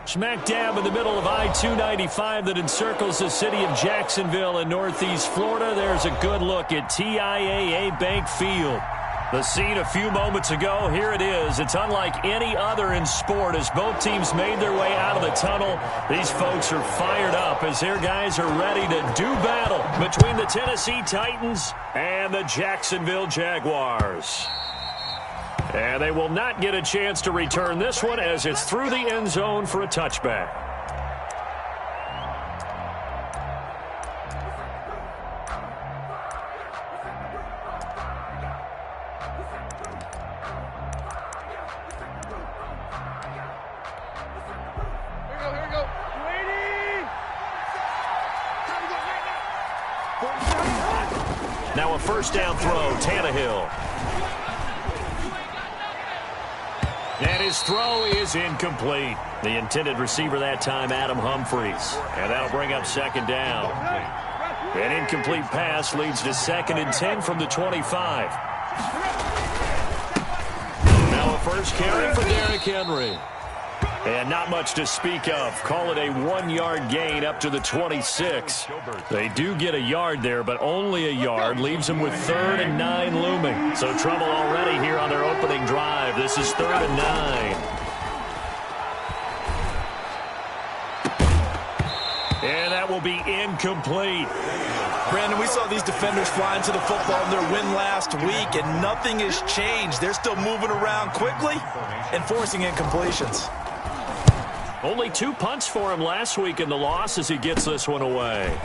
Smack dab in the middle of I-295 that encircles the city of Jacksonville in northeast Florida. There's a good look at TIAA Bank Field. The scene a few moments ago, here it is. It's unlike any other in sport as both teams made their way out of the tunnel. These folks are fired up as their guys are ready to do battle between the Tennessee Titans and the Jacksonville Jaguars. And they will not get a chance to return this one as it's through the end zone for a touchback. Here we go. Now a first down throw, Tannehill. And his throw is incomplete. The intended receiver that time, Adam Humphries. And that'll bring up second down. An incomplete pass leads to 2nd and 10 from the 25. Now a first carry for Derrick Henry. And not much to speak of. Call it a 1-yard gain up to the 26. They do get a yard there, but only a yard. Leaves them with 3rd and 9 looming. So trouble already here on their opening drive. This is 3rd and 9. And that will be incomplete. Brandon, we saw these defenders fly into the football in their win last week, and nothing has changed. They're still moving around quickly and forcing incompletions. Only 2 punts for him last week in the loss as he gets this one away.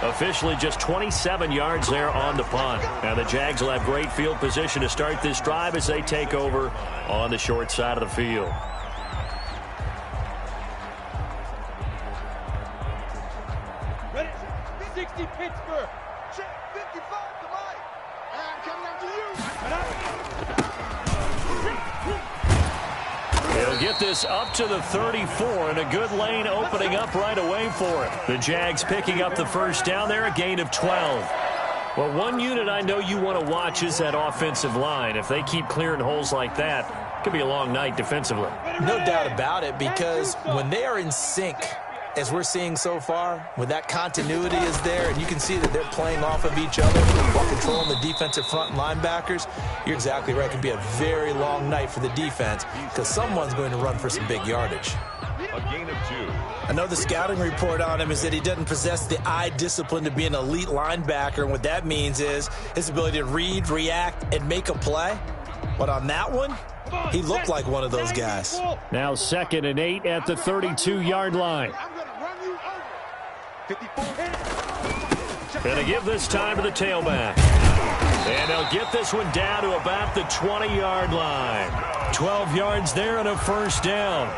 Officially just 27 yards there on the punt. Now the Jags will have great field position to start this drive as they take over on the short side of the field. Ready? 60 Pittsburgh. Check 55 to Mike. And coming up to you. He'll get this up to the 34, and a good lane opening up right away for it. The Jags picking up the first down there, a gain of 12. Well, one unit I know you want to watch is that offensive line. If they keep clearing holes like that, it could be a long night defensively. No doubt about it, because when they are in sync, as we're seeing so far, when that continuity is there and you can see that they're playing off of each other while controlling the defensive front linebackers, you're exactly right. It can be a very long night for the defense because someone's going to run for some big yardage. A gain of 2. I know the scouting report on him is that he doesn't possess the eye discipline to be an elite linebacker, and what that means is his ability to read, react, and make a play. But on that one, he looked like one of those guys. Now 2nd and 8 at the 32-yard line. Going to give this time to the tailback. And they'll get this one down to about the 20-yard line. 12 yards there and a first down.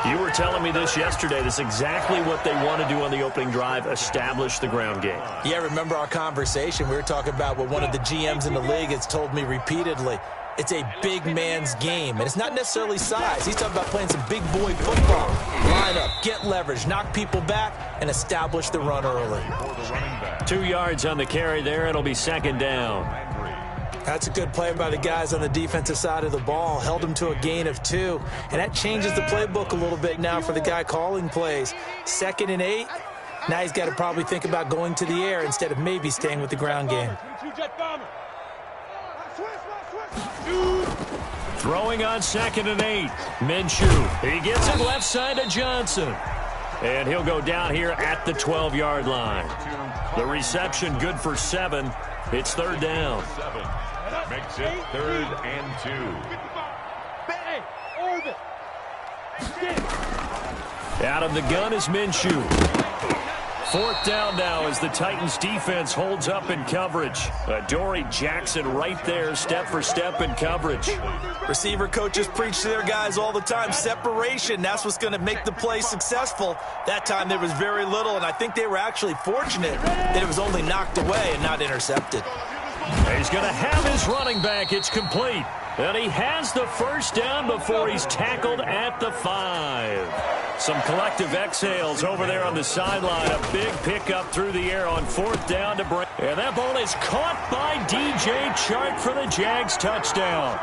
You were telling me this yesterday. This is exactly what they want to do on the opening drive, establish the ground game. Yeah, remember our conversation? We were talking about what one of the GMs in the league has told me repeatedly. It's a big man's game, and it's not necessarily size. He's talking about playing some big boy football. Line up, get leverage, knock people back, and establish the run early. 2 yards on the carry there. It'll be 2nd down. That's a good play by the guys on the defensive side of the ball. Held them to a gain of 2, and that changes the playbook a little bit now for the guy calling plays. 2nd and 8. Now he's got to probably think about going to the air instead of maybe staying with the ground game. Throwing on 2nd and 8. Minshew. He gets it left side to Johnson. And he'll go down here at the 12-yard line. The reception good for 7. It's 3rd down. 7 makes it 3rd and 2. Out of the gun is Minshew. 4th down now as the Titans defense holds up in coverage. Dory Jackson right there, step for step in coverage. Receiver coaches preach to their guys all the time. Separation, that's what's going to make the play successful. That time there was very little, and I think they were actually fortunate that it was only knocked away and not intercepted. He's going to have his running back. It's complete. And he has the first down before he's tackled at the 5. Some collective exhales over there on the sideline. A big pickup through the air on 4th down to break. And that ball is caught by DJ Chark for the Jags touchdown.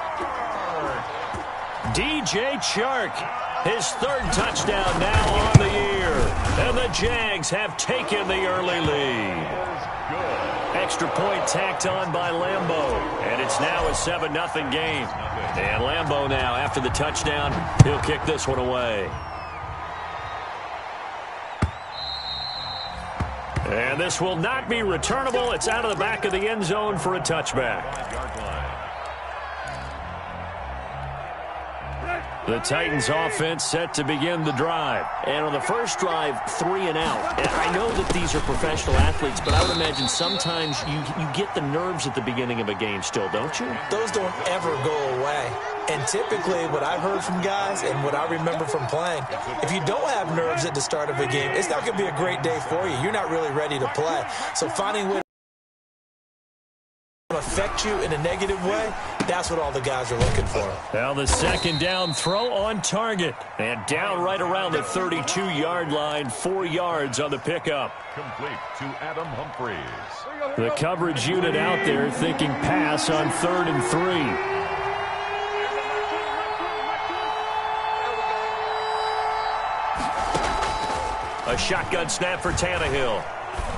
DJ Chark, his third touchdown now on the year. And the Jags have taken the early lead. Extra point tacked on by Lambeau. And it's now a 7-0 game. And Lambeau now, after the touchdown, he'll kick this one away. And this will not be returnable. It's out of the back of the end zone for a touchback. The Titans offense set to begin the drive. And on the first drive, 3 and out. And I know that these are professional athletes, but I would imagine sometimes you get the nerves at the beginning of a game still, don't you? Those don't ever go away. And typically what I've heard from guys and what I remember from playing, if you don't have nerves at the start of a game, it's not going to be a great day for you. You're not really ready to play. So finding a way to affect you in a negative way, that's what all the guys are looking for. Now the second down throw on target. And down right around the 32-yard line, 4 yards on the pickup. Complete to Adam Humphries. The coverage unit out there thinking pass on 3rd and 3. A shotgun snap for Tannehill.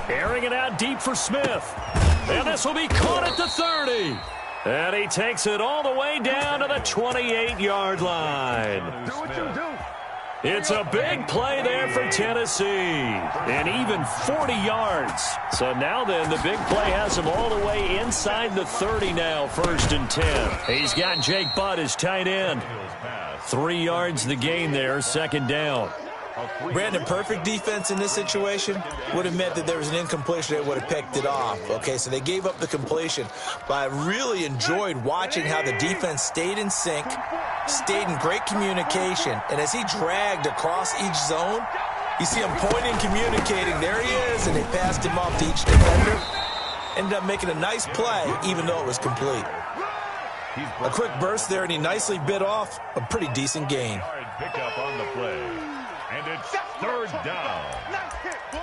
Airing it out deep for Smith. And this will be caught at the 30. And he takes it all the way down to the 28-yard line. Do what you do. It's a big play there for Tennessee. And even 40 yards. So now then, the big play has him all the way inside the 30 now, 1st and 10. He's got Jake Butt as tight end. 3 yards the gain there, 2nd down. Brandon, perfect defense in this situation would have meant that there was an incompletion. They would have picked it off. Okay, so they gave up the completion. But I really enjoyed watching how the defense stayed in sync, stayed in great communication. And as he dragged across each zone, you see him pointing, communicating. There he is, and they passed him off to each defender. Ended up making a nice play, even though it was complete. A quick burst there, and he nicely bit off a pretty decent gain. Pick up on the play. And it's 3rd down. Nice hit, boy.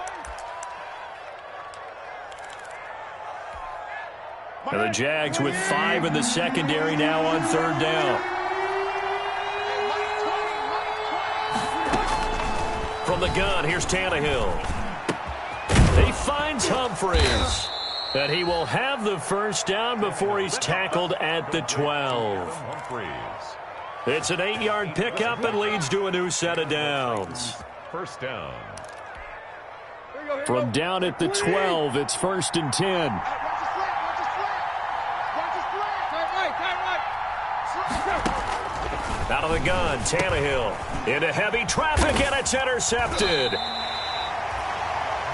And the Jags with 5 in the secondary now on 3rd down. From the gun, here's Tannehill. He finds Humphries. And he will have the 1st down before he's tackled at the 12. Humphries. It's an 8-yard pickup and leads to a new set of downs. 1st down. From down at the 12, it's 1st and 10. Out of the gun, Tannehill into heavy traffic, and it's intercepted.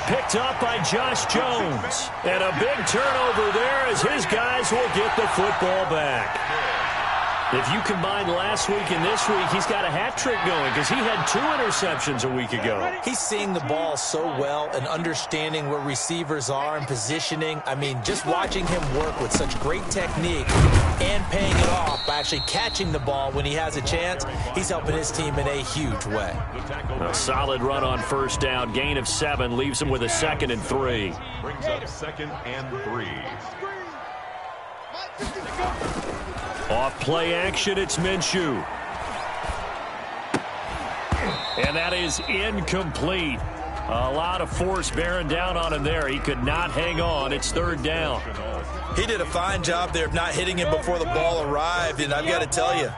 Picked up by Josh Jones. And a big turnover there as his guys will get the football back. If you combine last week and this week, he's got a hat trick going because he had 2 interceptions a week ago. He's seeing the ball so well and understanding where receivers are and positioning. I mean, just watching him work with such great technique and paying it off by actually catching the ball when he has a chance, he's helping his team in a huge way. A solid run on 1st down. Gain of 7 leaves him with a 2nd and 3. Brings up 2nd and 3. Off play action, it's Minshew. And that is incomplete. A lot of force bearing down on him there. He could not hang on. It's 3rd down. He did a fine job there of not hitting him before the ball arrived, and I've got to tell you,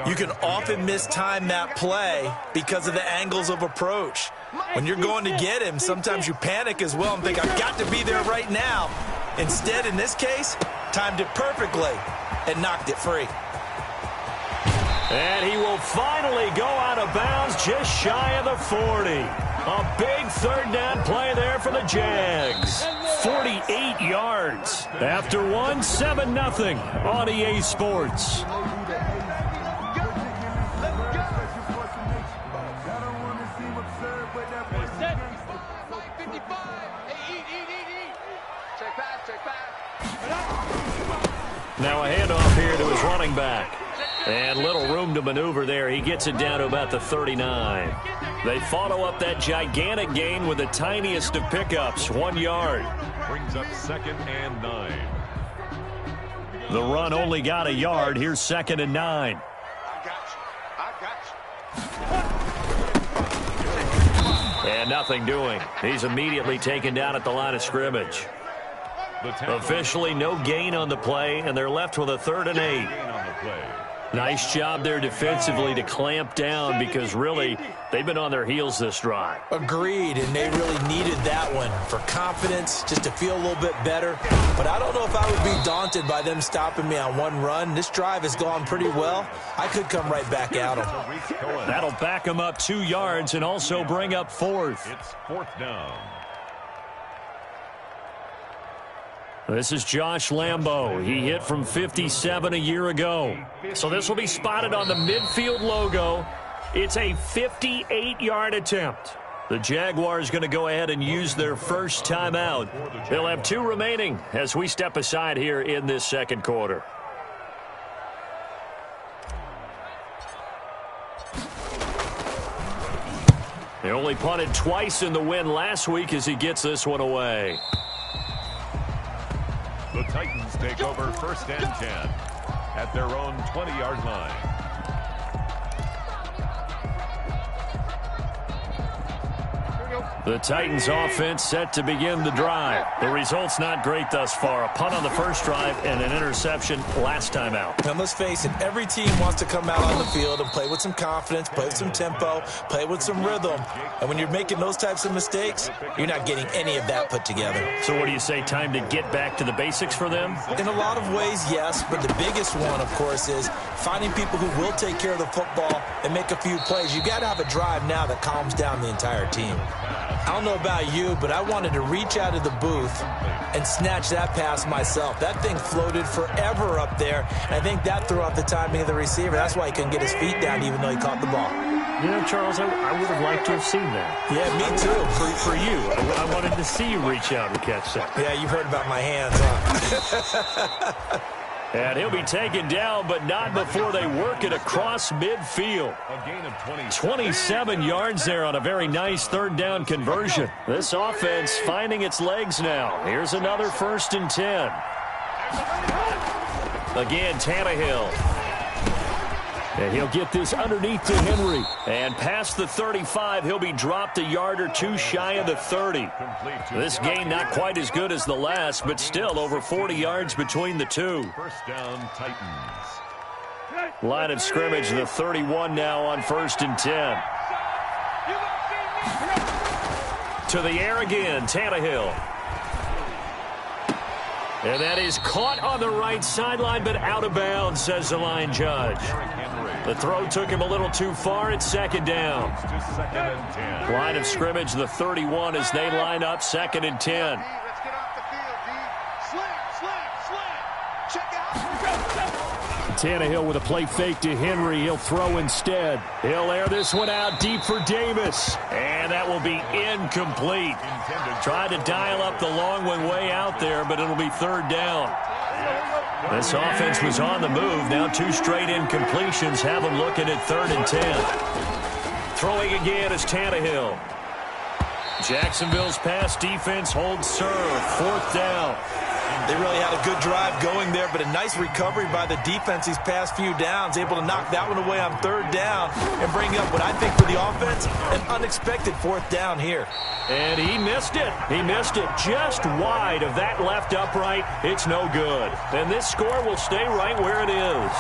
you can often mistime that play because of the angles of approach. When you're going to get him, sometimes you panic as well and think, I've got to be there right now. Instead, in this case, timed it perfectly and knocked it free. And he will finally go out of bounds just shy of the 40. A big 3rd down play there for the Jags. 48 yards. After 7-0 on EA Sports. Now a handoff here to his running back. And little room to maneuver there. He gets it down to about the 39. They follow up that gigantic gain with the tiniest of pickups, 1 yard. Brings up 2nd and 9. The run only got a yard. Here's 2nd and 9. And nothing doing. He's immediately taken down at the line of scrimmage. Officially no gain on the play, and they're left with a 3rd and 8. Nice job there defensively to clamp down because really they've been on their heels this drive. Agreed, and they really needed that one for confidence, just to feel a little bit better. But I don't know if I would be daunted by them stopping me on one run. This drive has gone pretty well. I could come right back at them. That'll back them up 2 yards and also bring up 4th. It's 4th down. This is Josh Lambo. He hit from 57 a year ago. So this will be spotted on the midfield logo. It's a 58-yard attempt. The Jaguars going to go ahead and use their first timeout. They'll have 2 remaining as we step aside here in this second quarter. They only punted twice in the win last week as he gets this one away. The Titans take over 1st and 10 at their own 20-yard line. The Titans offense set to begin the drive. The result's not great thus far. A punt on the first drive and an interception last time out. And let's face it, every team wants to come out on the field and play with some confidence, play with some tempo, play with some rhythm. And when you're making those types of mistakes, you're not getting any of that put together. So what do you say, time to get back to the basics for them? In a lot of ways, yes, but the biggest one, of course, is finding people who will take care of the football and make a few plays. You've got to have a drive now that calms down the entire team. I don't know about you, but I wanted to reach out of the booth and snatch that pass myself. That thing floated forever up there, and I think that threw off the timing of the receiver. That's why he couldn't get his feet down even though he caught the ball. You know, Charles, I would have liked to have seen that. Yeah, me too. For you, I wanted to see you reach out and catch that. Yeah, you've heard about my hands, huh? And he'll be taken down, but not before they work it across midfield. A gain of 27 yards there on a very nice 3rd down conversion. This offense finding its legs now. Here's another 1st and 10. Again, Tannehill. And he'll get this underneath to Henry. And past the 35, he'll be dropped a yard or 2 shy of the 30. This gain not quite as good as the last, but still over 40 yards between the 2. 1st down, Titans. Line of scrimmage, the 31 now on 1st and 10. To the air again, Tannehill. And that is caught on the right sideline, but out of bounds, says the line judge. The throw took him a little too far. It's 2nd down. Line of scrimmage, the 31 as they line up 2nd and 10. Let's get off the field, D. Slant. Check out. Tannehill with a play fake to Henry. He'll throw instead. He'll air this one out deep for Davis. And that will be incomplete. Tried to dial up the long one way out there, but it'll be 3rd down. This offense was on the move. Now 2 straight incompletions have them looking at 3rd and 10. Throwing again is Tannehill. Jacksonville's pass defense holds serve. 4th down. They really had a good drive going there, but a nice recovery by the defense these past few downs, able to knock that one away on 3rd down and bring up what I think for the offense, an unexpected 4th down here. And he missed it. He missed it just wide of that left upright. It's no good. And this score will stay right where it is.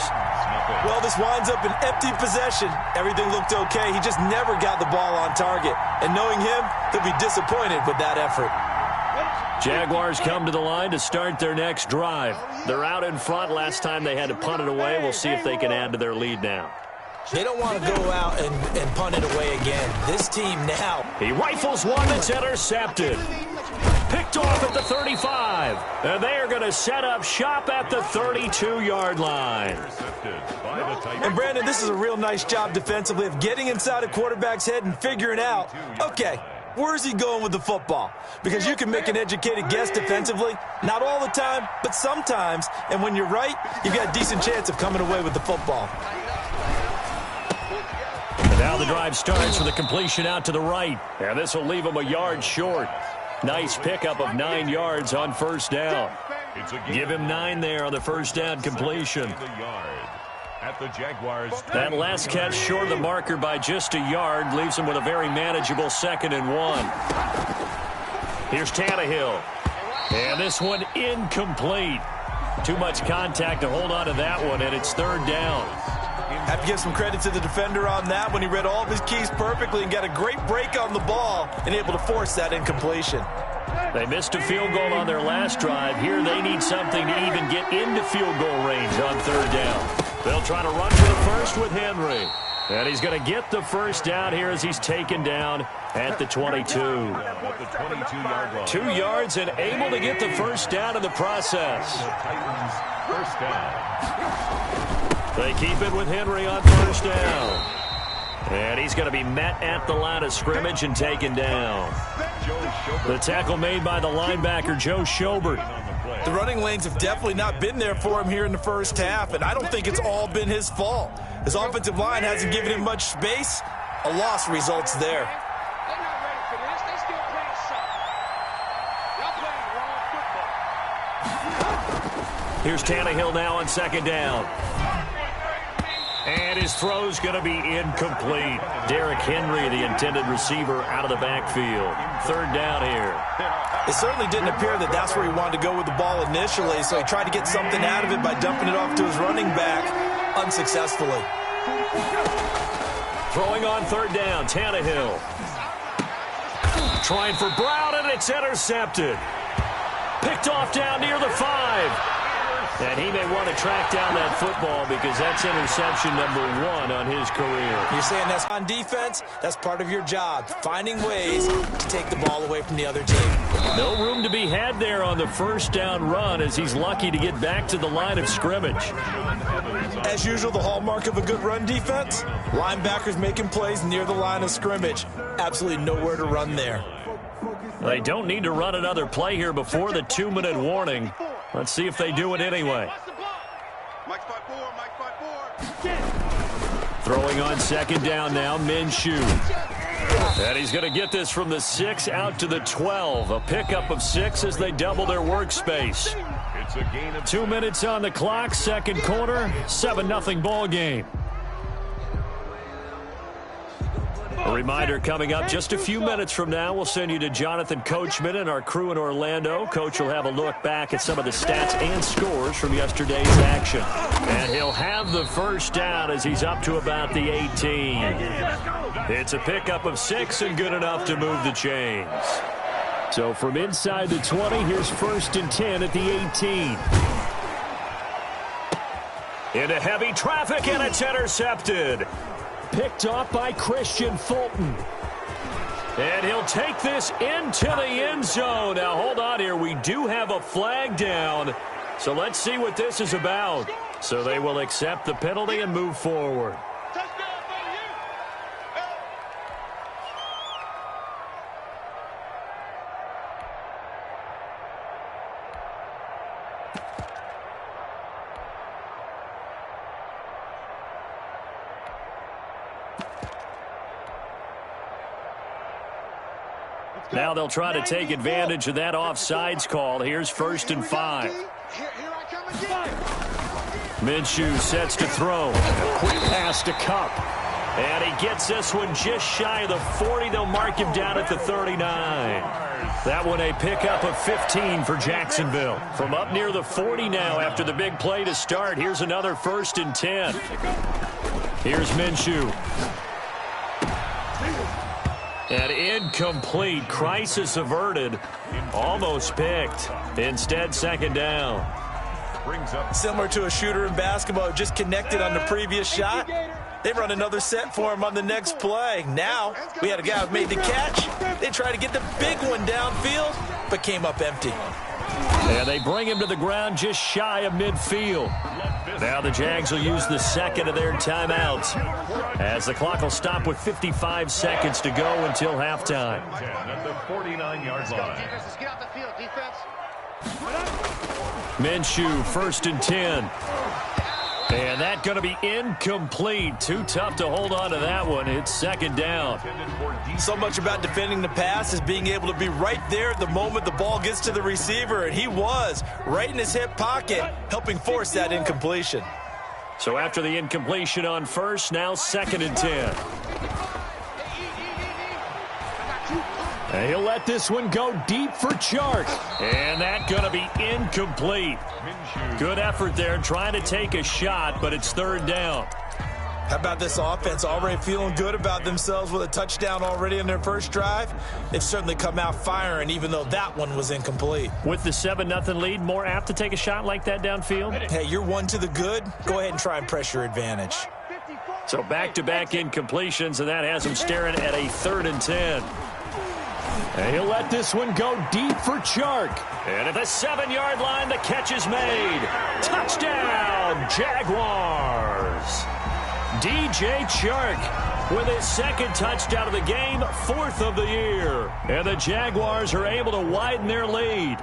Well, this winds up an empty possession. Everything looked okay. He just never got the ball on target. And knowing him, he'll be disappointed with that effort. Jaguars come to the line to start their next drive. They're out in front. Last time they had to punt it away. We'll see if they can add to their lead now. They don't want to go out and punt it away again. This team now. He rifles one that's intercepted. Picked off at the 35. And they are going to set up shop at the 32-yard line. And, Brandon, this is a real nice job defensively of getting inside a quarterback's head and figuring out, okay, where's he going with the football? Because you can make an educated guess defensively. Not all the time, but sometimes. And when you're right, you've got a decent chance of coming away with the football. And now the drive starts with a completion out to the right. And this will leave him a yard short. Nice pickup of 9 yards on 1st down. Give him 9 there on the 1st down completion. at the Jaguars. That last catch short of the marker by just a yard leaves him with a very manageable 2nd and 1. Here's Tannehill. And this one incomplete. Too much contact to hold on to that one, and it's 3rd down. Have to give some credit to the defender on that when he read all of his keys perfectly and got a great break on the ball and able to force that incompletion. They missed a field goal on their last drive. Here they need something to even get into field goal range on 3rd down. They'll try to run for the first with Henry. And he's going to get the first down here as he's taken down at the 22. 22-yard line. 2 yards and able to get the first down in the process. Titans first down. They keep it with Henry on 1st down. And he's going to be met at the line of scrimmage and taken down. The tackle made by the linebacker, Joe Schobert. The running lanes have definitely not been there for him here in the first half, and I don't think it's all been his fault. His offensive line hasn't given him much space. A loss results there. They're not ready for this. They still playing soft. Y'all playing wrong football. Here's Tannehill now on 2nd down. And his throw's going to be incomplete. Derrick Henry, the intended receiver, out of the backfield. 3rd down here. It certainly didn't appear that that's where he wanted to go with the ball initially, so he tried to get something out of it by dumping it off to his running back unsuccessfully. Throwing on 3rd down, Tannehill. Trying for Brown, and it's intercepted. Picked off down near the 5. And he may want to track down that football because that's interception number 1 on his career. You're saying that's on defense? That's part of your job, finding ways to take the ball away from the other team. No room to be had there on the 1st down run as he's lucky to get back to the line of scrimmage. As usual, the hallmark of a good run defense, linebackers making plays near the line of scrimmage. Absolutely nowhere to run there. They don't need to run another play here before the 2-minute warning. Let's see if they do it anyway. Mike 5-4, Mike 5-4. Throwing on 2nd down now, Minshew. And he's going to get this from the 6 out to the 12. A pickup of 6 as they double their workspace. It's a gain of 2 minutes on the clock, 2nd quarter, 7-0 ball game. A reminder coming up just a few minutes from now. We'll send you to Jonathan Coachman and our crew in Orlando. Coach will have a look back at some of the stats and scores from yesterday's action. And he'll have the first down as he's up to about the 18. It's a pickup of 6 and good enough to move the chains. So from inside the 20, here's 1st and 10 at the 18. Into heavy traffic, and it's intercepted. Picked off by Christian Fulton. And he'll take this into the end zone. Now, hold on here. We do have a flag down. So let's see what this is about. So they will accept the penalty and move forward. Now they'll try to take advantage of that offsides call. Here's 1st and 5. Minshew sets to throw. A quick pass to Kupp. And he gets this one just shy of the 40. They'll mark him down at the 39. That one a pickup of 15 for Jacksonville. From up near the 40 now after the big play to start. Here's another 1st and 10. Here's Minshew. And incomplete. Crisis averted. Almost picked. Instead, 2nd down. Similar to a shooter in basketball who just connected on the previous shot. They run another set for him on the next play. Now, we had a guy who made the catch. They tried to get the big one downfield, but came up empty. And they bring him to the ground just shy of midfield. Now the Jags will use the 2nd of their timeouts as the clock will stop with 55 seconds to go until halftime. At the 49-yard line. Minshew, 1st and 10. And that going to be incomplete. Too tough to hold on to that one. It's 2nd down. So much about defending the pass is being able to be right there at the moment the ball gets to the receiver, and he was right in his hip pocket, helping force that incompletion. So after the incompletion on first, now 2nd and 10. And he'll let this one go deep for Chark. And that's going to be incomplete. Good effort there trying to take a shot, but it's 3rd down. How about this offense already feeling good about themselves with a touchdown already in their first drive? They've certainly come out firing, even though that one was incomplete. With the 7-0 lead, more apt to take a shot like that downfield? Hey, you're one to the good. Go ahead and try and press your advantage. So back-to-back incompletions, and that has him staring at a 3rd and 10. And he'll let this one go deep for Chark. And at the 7-yard line, the catch is made. Touchdown, Jaguars. DJ Chark with his 2nd touchdown of the game, 4th of the year. And the Jaguars are able to widen their lead.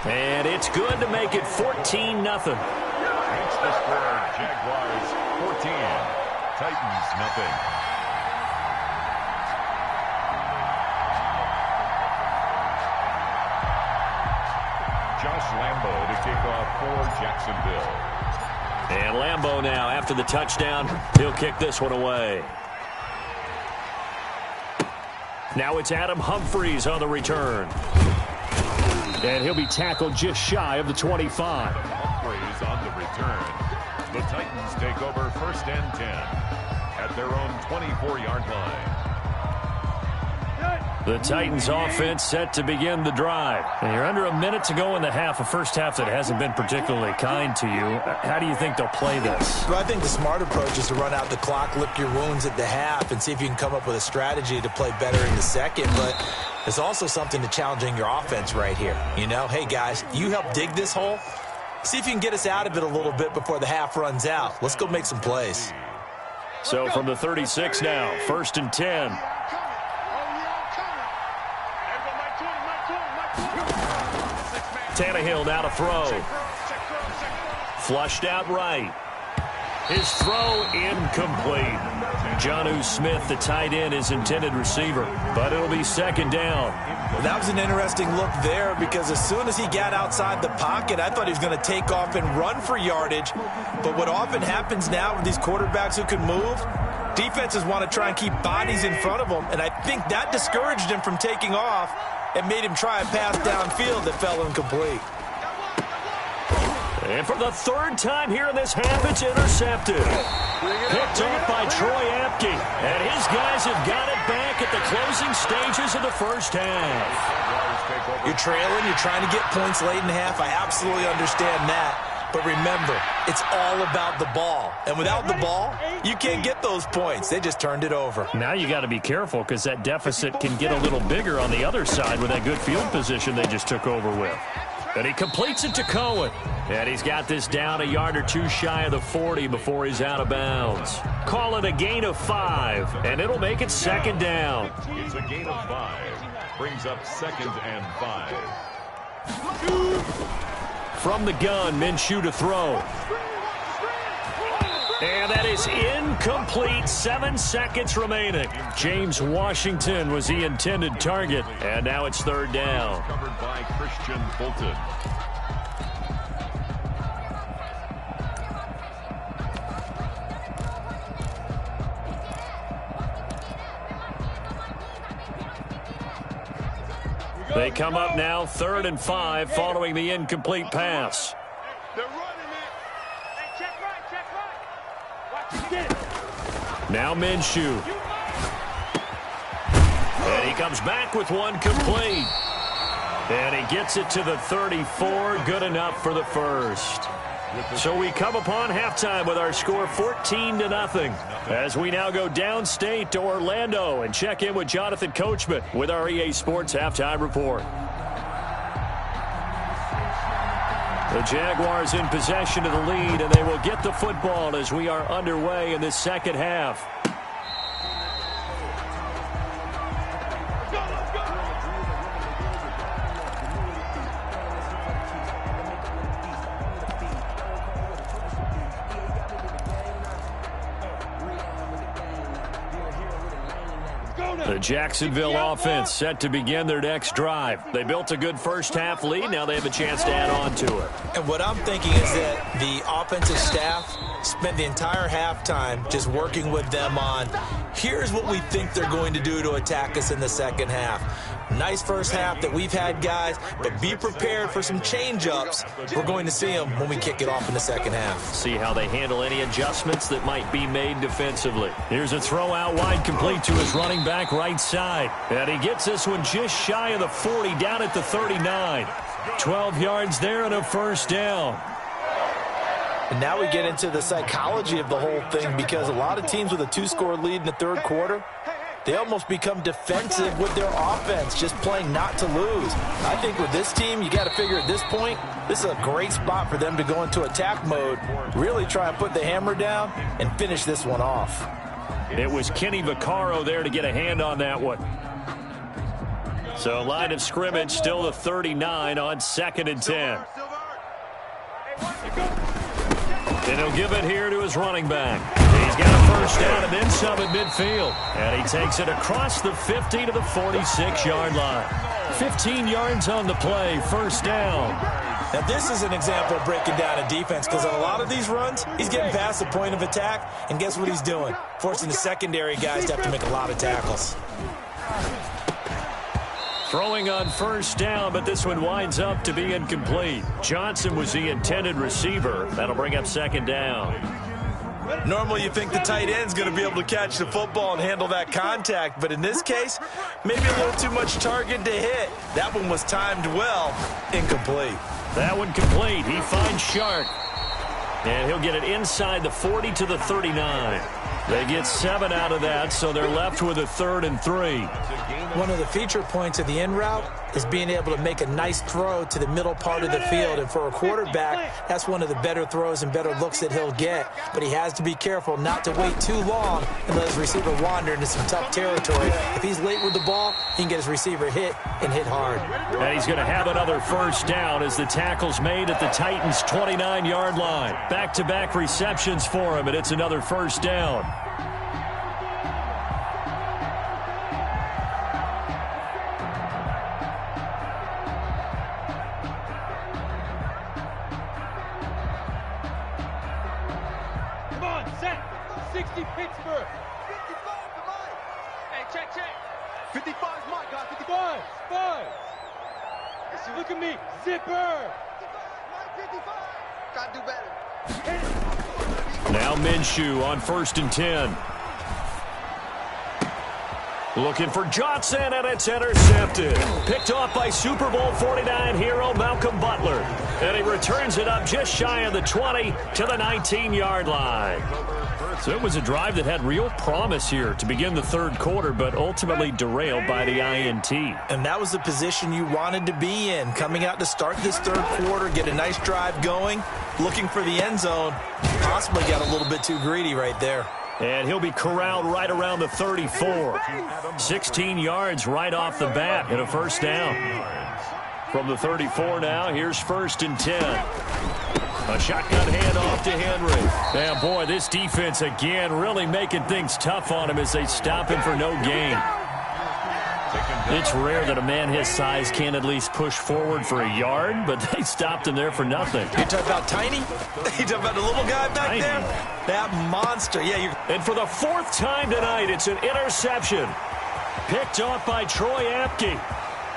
And it's good to make it 14-0. It's the score, Jaguars 14, Titans nothing. Josh Lambo to kick off for Jacksonville. And Lambo now, after the touchdown, he'll kick this one away. Now it's Adam Humphries on the return. And he'll be tackled just shy of the 25. Humphries on the return. The Titans take over 1st and 10 at their own 24-yard line. The Titans offense set to begin the drive. And you're under a minute to go in the half, a first half that hasn't been particularly kind to you. How do you think they'll play this? Well, I think the smart approach is to run out the clock, lick your wounds at the half, and see if you can come up with a strategy to play better in the second. But there's also something to challenging your offense right here. You know, hey, guys, you help dig this hole. See if you can get us out of it a little bit before the half runs out. Let's go make some plays. So from the 36 now, 1st and 10. Tannehill now to throw. Flushed out right. His throw incomplete. Jonnu Smith, the tight end, is intended receiver, but it'll be 2nd down. Well, that was an interesting look there because as soon as he got outside the pocket, I thought he was going to take off and run for yardage. But what often happens now with these quarterbacks who can move, defenses want to try and keep bodies in front of them, and I think that discouraged him from taking off and made him try a pass downfield that fell incomplete. And for the 3rd time here in this half, it's intercepted. Picked off by Troy Apke. And his guys have got it back at the closing stages of the first half. You're trailing, you're trying to get points late in the half. I absolutely understand that. But remember, it's all about the ball. And without the ball, you can't get those points. They just turned it over. Now you got to be careful because that deficit can get a little bigger on the other side with that good field position they just took over with. And he completes it to Cohen. And he's got this down a yard or two shy of the 40 before he's out of bounds. Call it a gain of 5, and it'll make it 2nd down. It's a gain of 5. Brings up 2nd and 5. From the gun, Minshew to throw. And that is incomplete. 7 seconds remaining. James Washington was the intended target. And now it's 3rd down. Covered by Christian Fulton. They come up now 3rd and 5 following the incomplete pass. They're running it. Hey, check right. Watch this. Now Minshew. And he comes back with one complete. And he gets it to the 34. Good enough for the first. So we come upon halftime with our score 14-0. As we now go downstate to Orlando and check in with Jonathan Coachman with our EA Sports Halftime Report. The Jaguars in possession of the lead, and they will get the football as we are underway in this second half. Go! The Jacksonville offense set to begin their next drive. They built a good first-half lead. Now they have a chance to add on to it. And what I'm thinking is that the offensive staff spent the entire halftime just working with them on, here's what we think they're going to do to attack us in the second half. Nice first half that we've had, guys, but be prepared for some change-ups. We're going to see them when we kick it off in the second half. See how they handle any adjustments that might be made defensively. Here's a throw out wide, complete to his running back right side. And he gets this one just shy of the 40, down at the 39. 12 yards there and a first down. And now we get into the psychology of the whole thing, because a lot of teams with a two-score lead in the third quarter, they almost become defensive with their offense, just playing not to lose. I think with this team, you got to figure at this point, this is a great spot for them to go into attack mode, really try and put the hammer down and finish this one off. It was Kenny Vaccaro there to get a hand on that one. So line of scrimmage still the 39 on 2nd and 10. And he'll give it here to his running back. He's got a first down and then some at midfield. And he takes it across the 50 to the 46-yard line. 15 yards on the play, first down. Now this is an example of breaking down a defense, because on a lot of these runs, he's getting past the point of attack, and guess what he's doing? Forcing the secondary guys to have to make a lot of tackles. Throwing on first down, but this one winds up to be incomplete. Johnson was the intended receiver. That'll bring up second down. Normally you think the tight end's going to be able to catch the football and handle that contact, but in this case, maybe a little too much target to hit. That one was timed well, incomplete. That one complete. He finds Shark. And he'll get it inside the 40 to the 39. They get 7 out of that, so they're left with a 3rd and 3. One of the feature points of the in route is being able to make a nice throw to the middle part of the field. And for a quarterback, that's one of the better throws and better looks that he'll get. But he has to be careful not to wait too long and let his receiver wander into some tough territory. If he's late with the ball, he can get his receiver hit and hit hard. And he's going to have another first down as the tackle's made at the Titans' 29-yard line. Back-to-back receptions for him, and it's another first down. Come on, set. 60 Pittsburgh. 55 to Mike. Hey, check. 55 is Mike, guys. 55. 5. Look at me. Zipper. 55. Gotta do better. Now Minshew on 1st and 10. Looking for Johnson, and it's intercepted. Picked off by Super Bowl 49 hero Malcolm Butler. And he returns it up just shy of the 20 to the 19-yard line. So it was a drive that had real promise here to begin the third quarter, but ultimately derailed by the INT. And that was the position you wanted to be in, coming out to start this third quarter, get a nice drive going, looking for the end zone. Possibly got a little bit too greedy right there. And he'll be corralled right around the 34. 16 yards right off the bat and a first down. From the 34 now, here's 1st and 10. A shotgun handoff to Henry. And boy, this defense again really making things tough on him as they stop him for no gain. It's rare that a man his size can't at least push forward for a yard, but they stopped him there for nothing. You talking about Tiny? You talking about the little guy back there? That monster. Yeah. And for the 4th time tonight, it's an interception. Picked off by Troy Apke.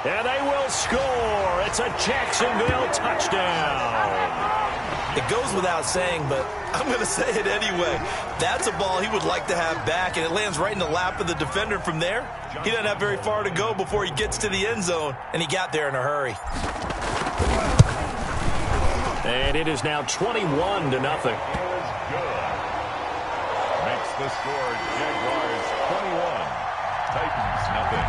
And they will score. It's a Jacksonville touchdown. It goes without saying, but I'm going to say it anyway. That's a ball he would like to have back, and it lands right in the lap of the defender from there. He doesn't have very far to go before he gets to the end zone, and he got there in a hurry. And it is now 21-0. Makes the score Jaguars 21, Titans nothing.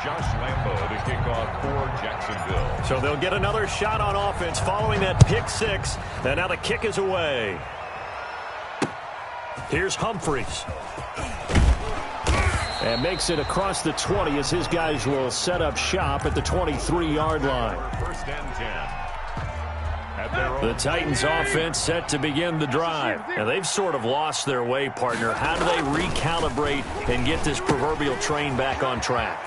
Josh Lambo to kick off for Jacksonville. So they'll get another shot on offense following that pick six. And now the kick is away. Here's Humphries. And makes it across the 20 as his guys will set up shop at the 23-yard line. 1st and 10. The Titans offense set to begin the drive. And they've sort of lost their way, partner. How do they recalibrate and get this proverbial train back on track?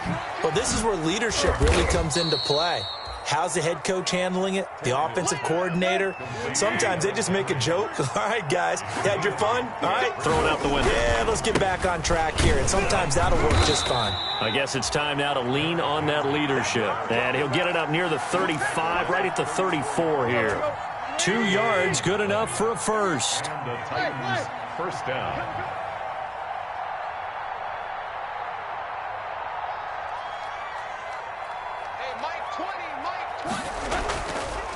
Well, this is where leadership really comes into play. How's the head coach handling it? The offensive coordinator? Sometimes they just make a joke. All right, guys, you had your fun? All right. Throw it out the window. Yeah, let's get back on track here. And sometimes that'll work just fine. I guess it's time now to lean on that leadership. And he'll get it up near the 35, right at the 34 here. 2 yards, good enough for a first. And the Titans first down.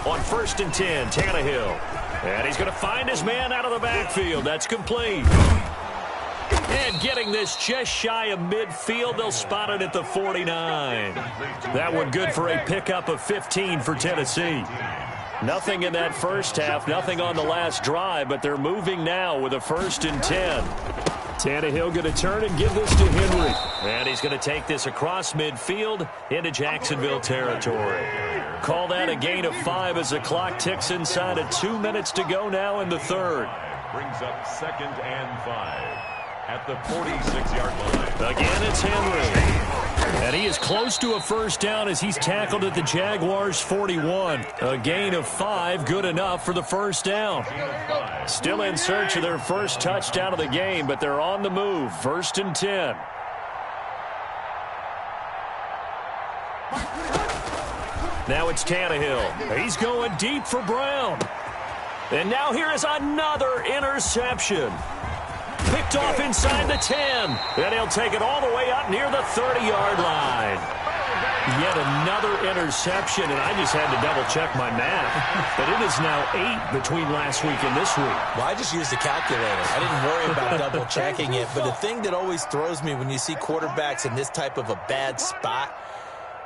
On 1st and 10, Tannehill. And he's going to find his man out of the backfield. That's complete. And getting this just shy of midfield, they'll spot it at the 49. That one good for a pickup of 15 for Tennessee. Nothing in that first half, nothing on the last drive, but they're moving now with a 1st and 10. Tannehill going to turn and give this to Henry. And he's going to take this across midfield into Jacksonville territory. Call that a gain of 5 as the clock ticks inside of 2 minutes to go now in the third. Brings up 2nd and 5 at the 46-yard line. Again, it's Henry. And he is close to a first down as he's tackled at the Jaguars' 41. A gain of 5, good enough for the first down. Still in search of their first touchdown of the game, but they're on the move. 1st and 10. Now it's Tannehill. He's going deep for Brown. And now here is another interception. Picked off inside the 10. And he'll take it all the way up near the 30-yard line. Yet another interception, and I just had to double-check my math. But it is now 8 between last week and this week. Well, I just used a calculator. I didn't worry about double-checking it. But the thing that always throws me when you see quarterbacks in this type of a bad spot,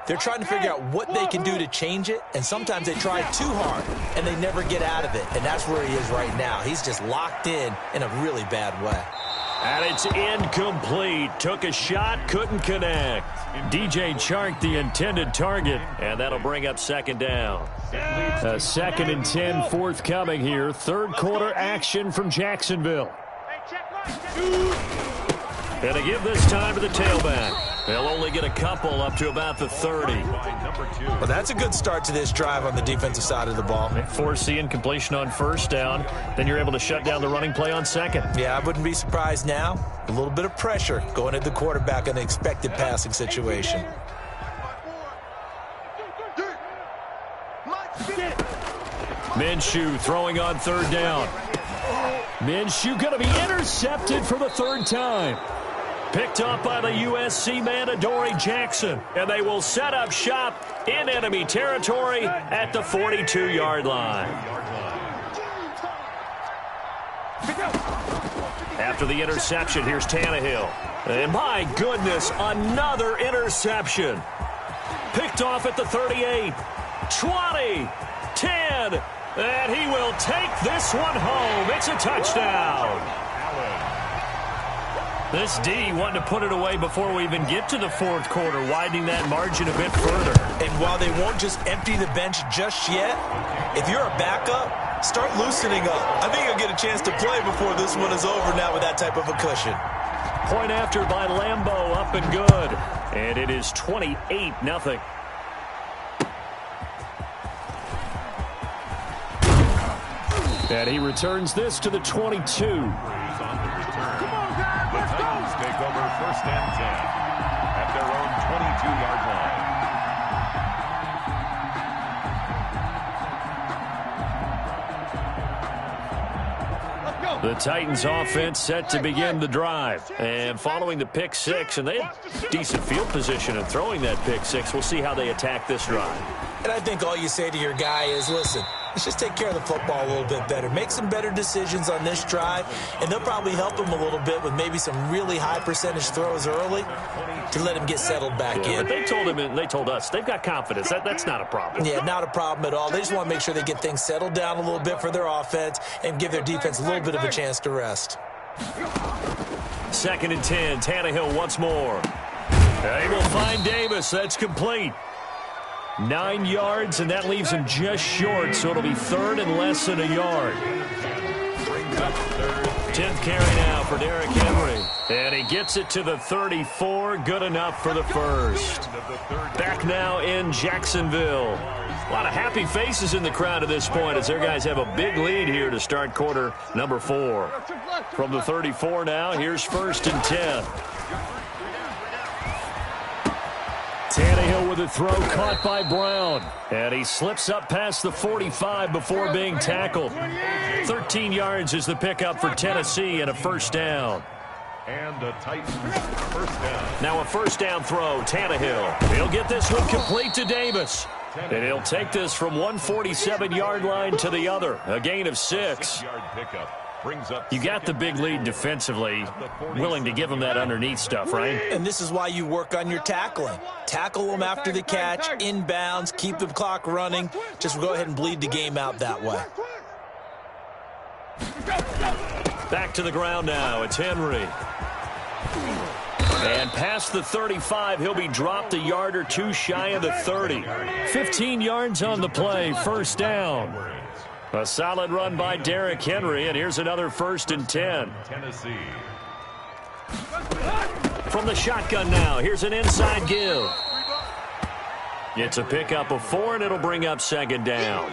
they're trying to figure out what they can do to change it, and sometimes they try too hard, and they never get out of it. And that's where he is right now. He's just locked in a really bad way. And it's incomplete. Took a shot, couldn't connect. DJ Chark, the intended target, and that'll bring up 2nd down. A 2nd and 10 forthcoming here. Third quarter action from Jacksonville. And to give this time to the tailback. They'll only get a couple up to about the 30. Well, that's a good start to this drive on the defensive side of the ball. Force the incompletion on 1st down. Then you're able to shut down the running play on 2nd. Yeah, I wouldn't be surprised now. A little bit of pressure going at the quarterback in an expected passing situation. Minshew throwing on 3rd down. Minshew going to be intercepted for the 3rd time. Picked up by the USC man, Adoree Jackson. And they will set up shop in enemy territory at the 42-yard line. After the interception, here's Tannehill. And my goodness, another interception. Picked off at the 38, 20, 10, and he will take this one home. It's a touchdown. This D wanting to put it away before we even get to the 4th quarter, widening that margin a bit further. And while they won't just empty the bench just yet, if you're a backup, start loosening up. I think you'll get a chance to play before this one is over now with that type of a cushion. Point after by Lambeau, up and good. And it is 28-0. And he returns this to the 22. The Titans take over 1st and 10 at their own 22-yard line. The Titans offense set to begin the drive. And following the pick 6, and they had decent field position in throwing that pick 6. We'll see how they attack this drive. And I think all you say to your guy is, listen, let's just take care of the football a little bit better. Make some better decisions on this drive, and they'll probably help him a little bit with maybe some really high percentage throws early to let him get settled back in. But they told him, and they told us, they've got confidence. That's not a problem. Yeah, not a problem at all. They just want to make sure they get things settled down a little bit for their offense and give their defense a little bit of a chance to rest. 2nd and 10, Tannehill once more. They will find Davis. That's complete. 9 yards, and that leaves him just short, so it'll be third and less than a yard. 10th carry now for Derrick Henry. And he gets it to the 34. Good enough for the first. Back now in Jacksonville. A lot of happy faces in the crowd at this point as their guys have a big lead here to start quarter number 4. From the 34 now, here's 1st and 10. Tannehill with a throw caught by Brown. And he slips up past the 45 before being tackled. 13 yards is the pickup for Tennessee and a first down. And the Titans first down. Now a first down throw, Tannehill. He'll get this one complete to Davis. And he'll take this from 147-yard line to the other. A gain of 6. You got the big lead defensively, willing to give them that underneath stuff, right? And this is why you work on your tackling. Tackle them after the catch, inbounds, keep the clock running. Just go ahead and bleed the game out that way. Back to the ground now. It's Henry. And past the 35, he'll be dropped a yard or two shy of the 30. 15 yards on the play, first down. A solid run by Derrick Henry, and here's another 1st and 10. Tennessee. From the shotgun now, here's an inside give. It's a pickup of 4, and it'll bring up 2nd down.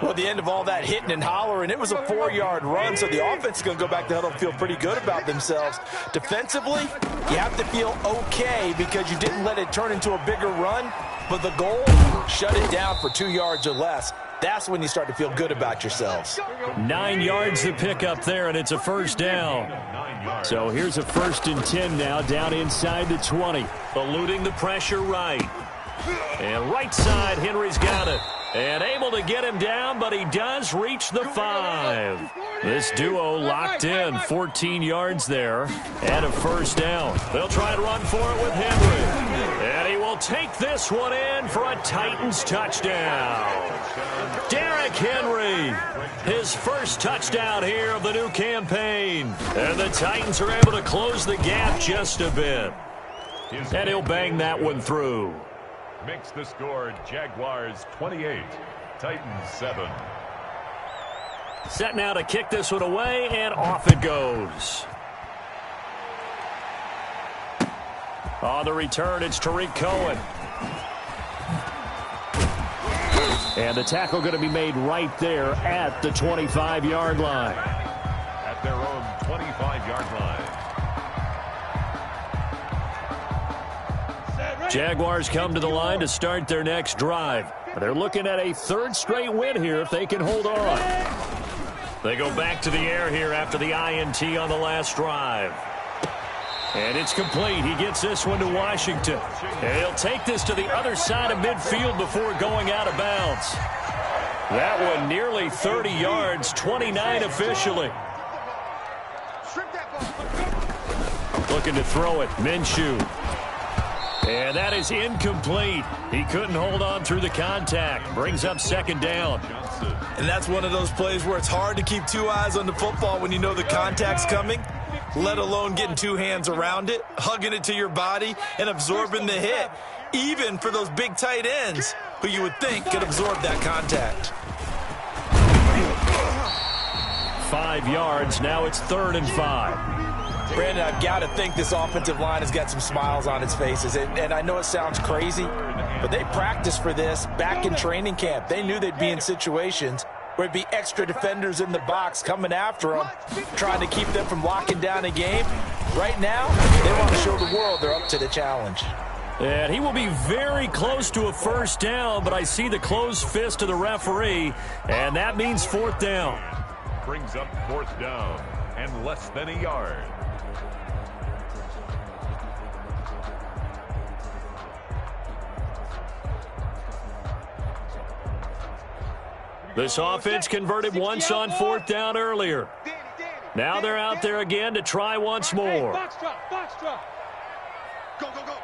Well, at the end of all that hitting and hollering, it was a 4-yard run, so the offense is going to go back to huddle and feel pretty good about themselves. Defensively, you have to feel okay because you didn't let it turn into a bigger run, but the goal, shut it down for 2 yards or less. That's when you start to feel good about yourselves. 9 yards to pick up there, and it's a first down. So here's a 1st and 10 now, down inside the 20. Eluding the pressure right. And right side, Henry's got it. And able to get him down, but he does reach the 5. This duo locked in, 14 yards there, and a first down. They'll try and run for it with Henry. And he will take this one in for a Titans touchdown. Derrick Henry, his first touchdown here of the new campaign. And the Titans are able to close the gap just a bit. And he'll bang that one through. Makes the score Jaguars 28, Titans 7. Set now to kick this one away, and off it goes. On the return, it's Tariq Cohen. And the tackle going to be made right there at the 25-yard line. At their own 25-yard line. Jaguars come to the line to start their next drive. They're looking at a 3rd straight win here if they can hold on. They go back to the air here after the INT on the last drive. And it's complete. He gets this one to Washington. And he'll take this to the other side of midfield before going out of bounds. That one nearly 30 yards, 29 officially. Looking to throw it, Minshew. And that is incomplete. He couldn't hold on through the contact. Brings up 2nd down. And that's one of those plays where it's hard to keep 2 eyes on the football when you know the contact's coming, let alone getting 2 hands around it, hugging it to your body, and absorbing the hit, even for those big tight ends who you would think could absorb that contact. 5 yards. Now it's 3rd and 5. Brandon, I've got to think this offensive line has got some smiles on its faces. And I know it sounds crazy, but they practiced for this back in training camp. They knew they'd be in situations where it'd be extra defenders in the box coming after them, trying to keep them from locking down a game. Right now, they want to show the world they're up to the challenge. And he will be very close to a first down, but I see the closed fist of the referee, and that means 4th down. Brings up 4th down and less than a yard. This offense converted once on 4th down earlier. Now they're out there again to try once more. Box drop, box drop. Go, go, go.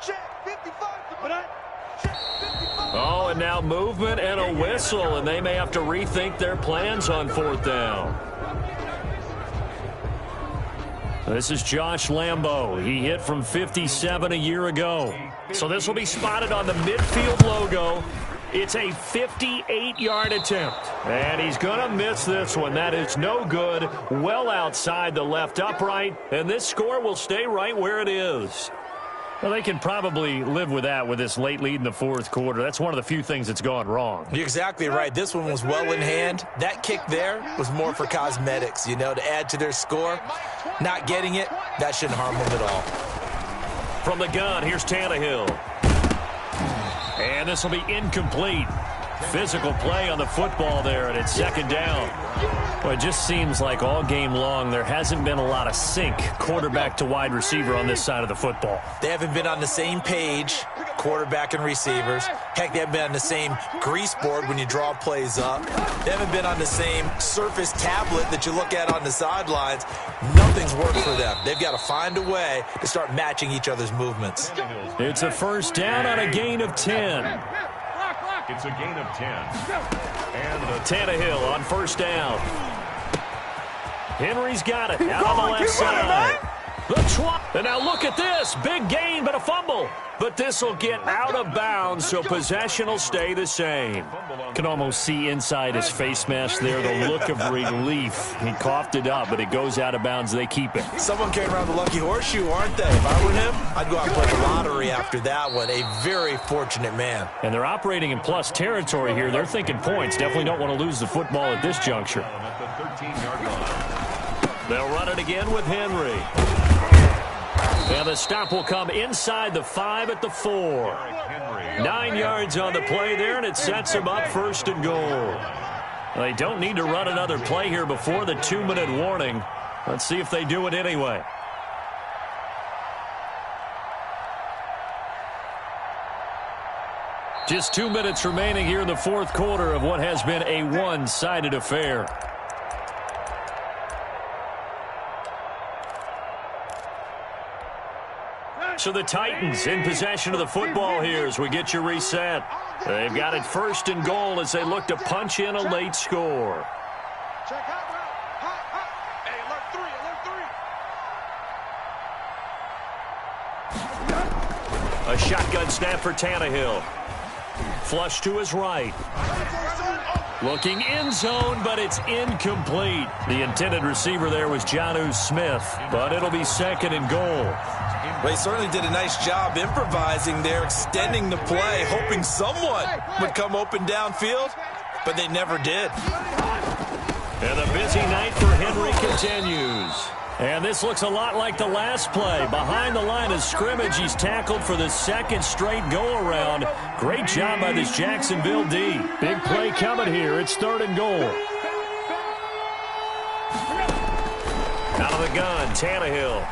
Check 55. Check 55. Oh, and now movement and a whistle, and they may have to rethink their plans on 4th down. This is Josh Lambo. He hit from 57 a year ago. So this will be spotted on the midfield logo. It's a 58-yard attempt. And he's going to miss this one. That is no good. Well outside the left upright. And this score will stay right where it is. Well, they can probably live with that with this late lead in the fourth quarter. That's one of the few things that's gone wrong. You're exactly right. This one was well in hand. That kick there was more for cosmetics, you know, to add to their score. Not getting it, that shouldn't harm them at all. From the gun, here's Tannehill. And this will be incomplete. Physical play on the football there, and it's second down. Well, it just seems like all game long there hasn't been a lot of sync quarterback to wide receiver on this side of the football. They haven't been on the same page, quarterback and receivers. Heck, they haven't been on the same grease board when you draw plays up. They haven't been on the same surface tablet that you look at on the sidelines. Nothing's worked for them. They've got to find a way to start matching each other's movements. It's a first down on a gain of 10. It's a gain of 10. And Tannehill on first down. Henry's got it out on the left side. And now look at this. Big gain, but a fumble. But this will get out of bounds, so possession will stay the same. Can almost see inside his face mask there the look of relief. He coughed it up, but it goes out of bounds. They keep it. Someone carrying around the lucky horseshoe, aren't they? If I were him, I'd go out and play the lottery after that one. A very fortunate man. And they're operating in plus territory here. They're thinking points. Definitely don't want to lose the football at this juncture. at the 13-yard line. They'll run it again with Henry. And the stop will come inside the 5 at the 4. 9 yards on the play there, and it sets them up first and goal. They don't need to run another play here before the 2-minute warning. Let's see if they do it anyway. Just 2 minutes remaining here in the fourth quarter of what has been a one-sided affair. So the Titans in possession of the football here as we get you reset. They've got it first and goal as they look to punch in a late score. A shotgun snap for Tannehill. Flush to his right. Looking end zone, but it's incomplete. The intended receiver there was Jonnu Smith, but it'll be second and goal. Well, he certainly did a nice job improvising there, extending the play, hoping someone would come open downfield, but they never did. And the busy night for Henry continues. And this looks a lot like the last play. Behind the line of scrimmage, he's tackled for the second straight go-around. Great job by this Jacksonville D. Big play coming here. It's third and goal. Out of the gun, Tannehill.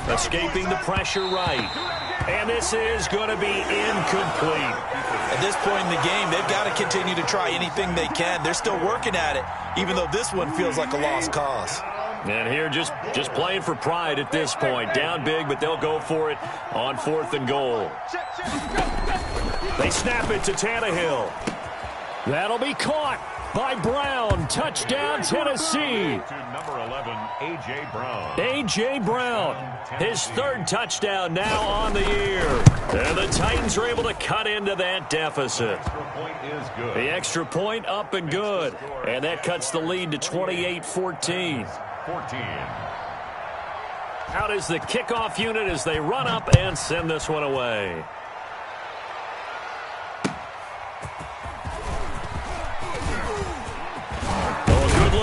Escaping the pressure right. And this is going to be incomplete. At this point in the game, they've got to continue to try anything they can. They're still working at it, even though this one feels like a lost cause. And here just playing for pride at this point. Down big, but they'll go for it on fourth and goal. They snap it to Tannehill. That'll be caught by Brown. Touchdown, Tennessee. Number 11, A.J. Brown. A.J. Brown, his third touchdown now on the year. And the Titans are able to cut into that deficit. Extra point is good. The extra point up and good. And that cuts the lead to 28-14. 14. Out is the kickoff unit as they run up and send this one away.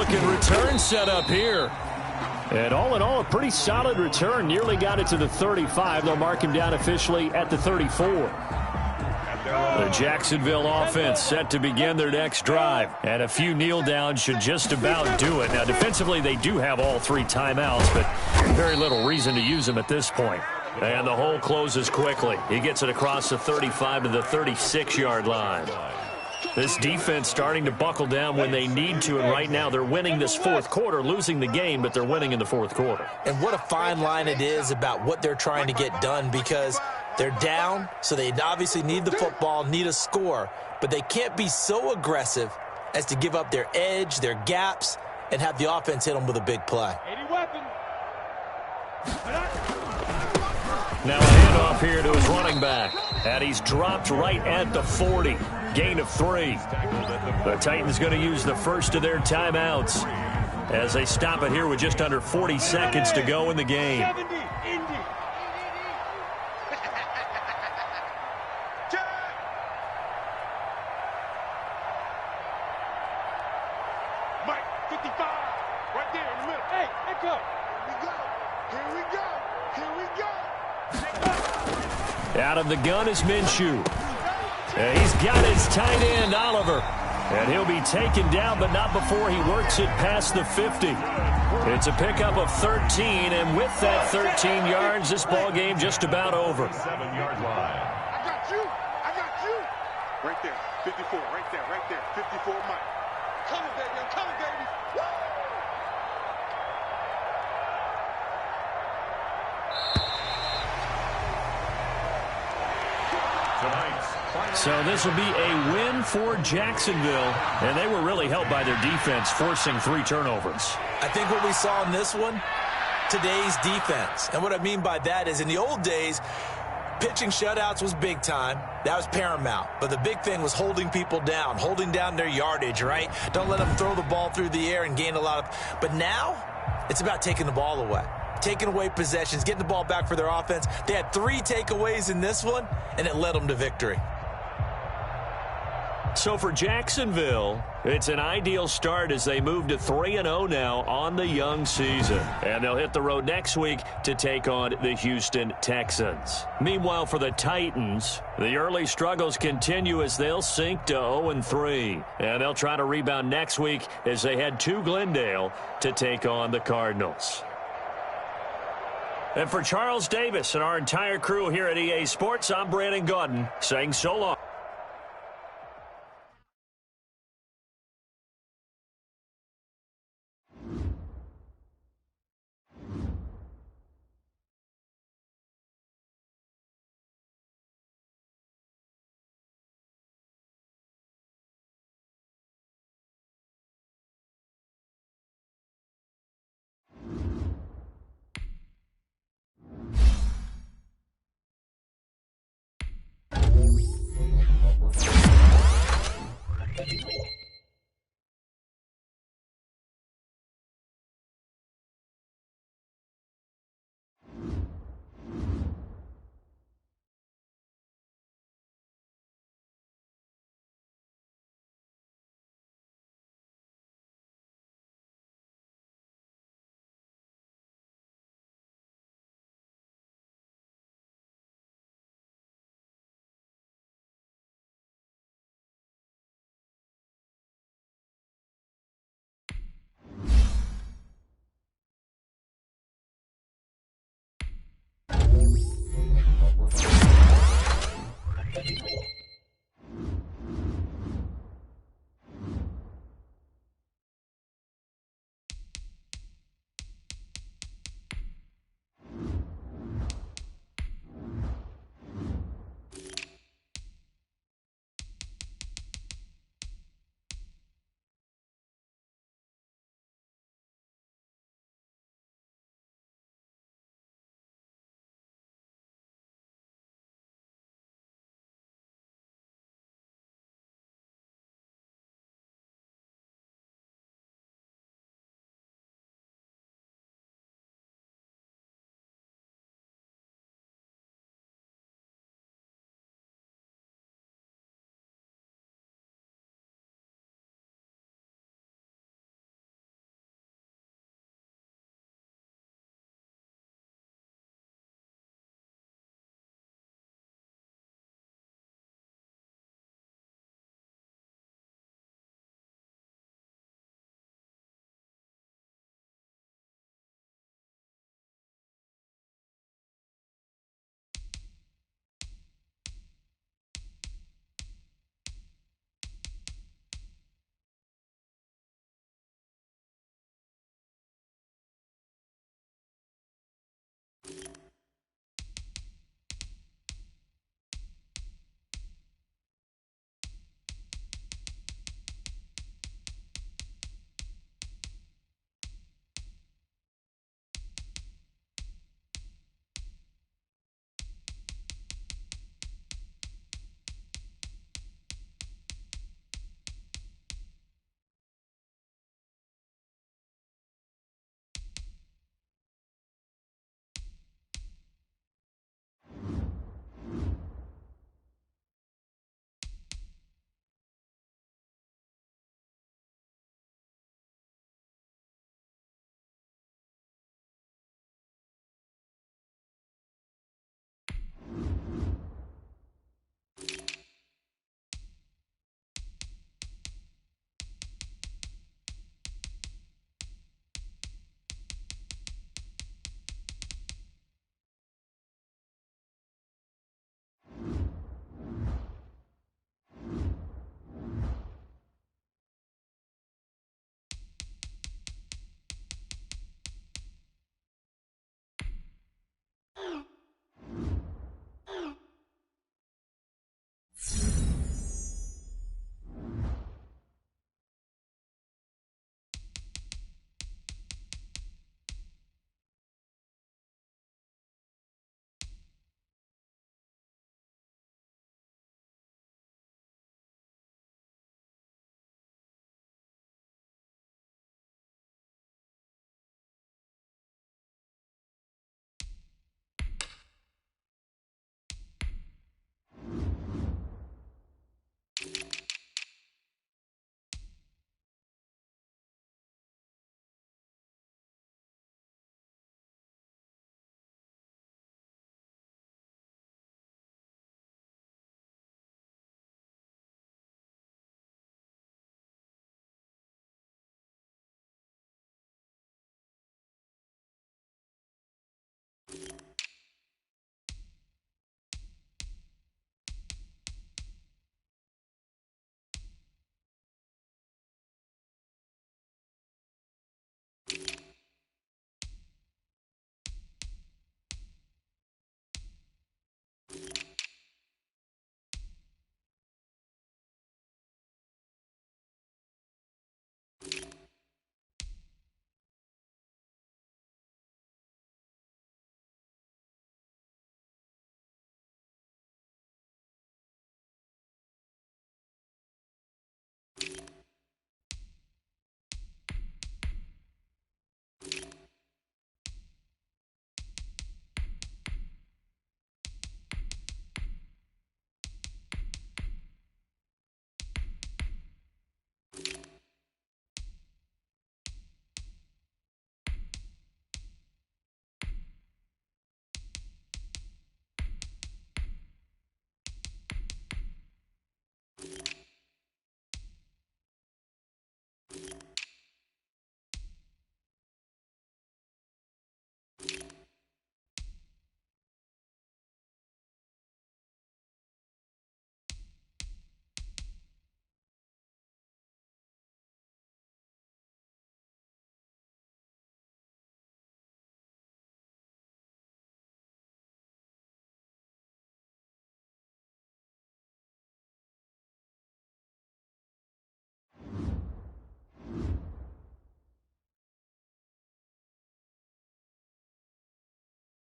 Good return set up here. And all in all, a pretty solid return. Nearly got it to the 35. They'll mark him down officially at the 34. The Jacksonville offense set to begin their next drive. And a few kneel downs should just about do it. Now, defensively, they do have all 3 timeouts, but very little reason to use them at this point. And the hole closes quickly. He gets it across the 35 to the 36-yard line. This defense starting to buckle down when they need to, and right now they're winning this fourth quarter, losing the game, but they're winning in the fourth quarter. And what a fine line it is about what they're trying to get done, because they're down, so they obviously need the football, need a score, but they can't be so aggressive as to give up their edge, their gaps, and have the offense hit them with a big play. 80 weapon. Now a handoff here to his running back. And he's dropped right at the 40. Gain of 3. The Titans going to use the first of their timeouts as they stop it here with just under 40 seconds to go in the game. 70, Indy. Mike, 55, right there in the middle. Hey, echo. Here we go. Here we go. Out of the gun is Minshew. He's got his tight end, Oliver. And he'll be taken down, but not before he works it past the 50. It's a pickup of 13, and with that 13 yards, this ball game just about over. 7-yard line. I got you. Right there, 54, right there, 54, Mike. Coming, baby, I'm coming, baby. Woo! So this will be a win for Jacksonville, and they were really helped by their defense, forcing 3 turnovers. I think what we saw in this one, today's defense. And what I mean by that is in the old days, pitching shutouts was big time. That was paramount. But the big thing was holding people down, holding down their yardage, right? Don't let them throw the ball through the air and gain a lot of... But now, it's about taking the ball away. Taking away possessions, getting the ball back for their offense. They had 3 takeaways in this one, and it led them to victory. So for Jacksonville, it's an ideal start as they move to 3-0 now on the young season. And they'll hit the road next week to take on the Houston Texans. Meanwhile, for the Titans, the early struggles continue as they'll sink to 0-3. And they'll try to rebound next week as they head to Glendale to take on the Cardinals. And for Charles Davis and our entire crew here at EA Sports, I'm Brandon Gaudin saying so long.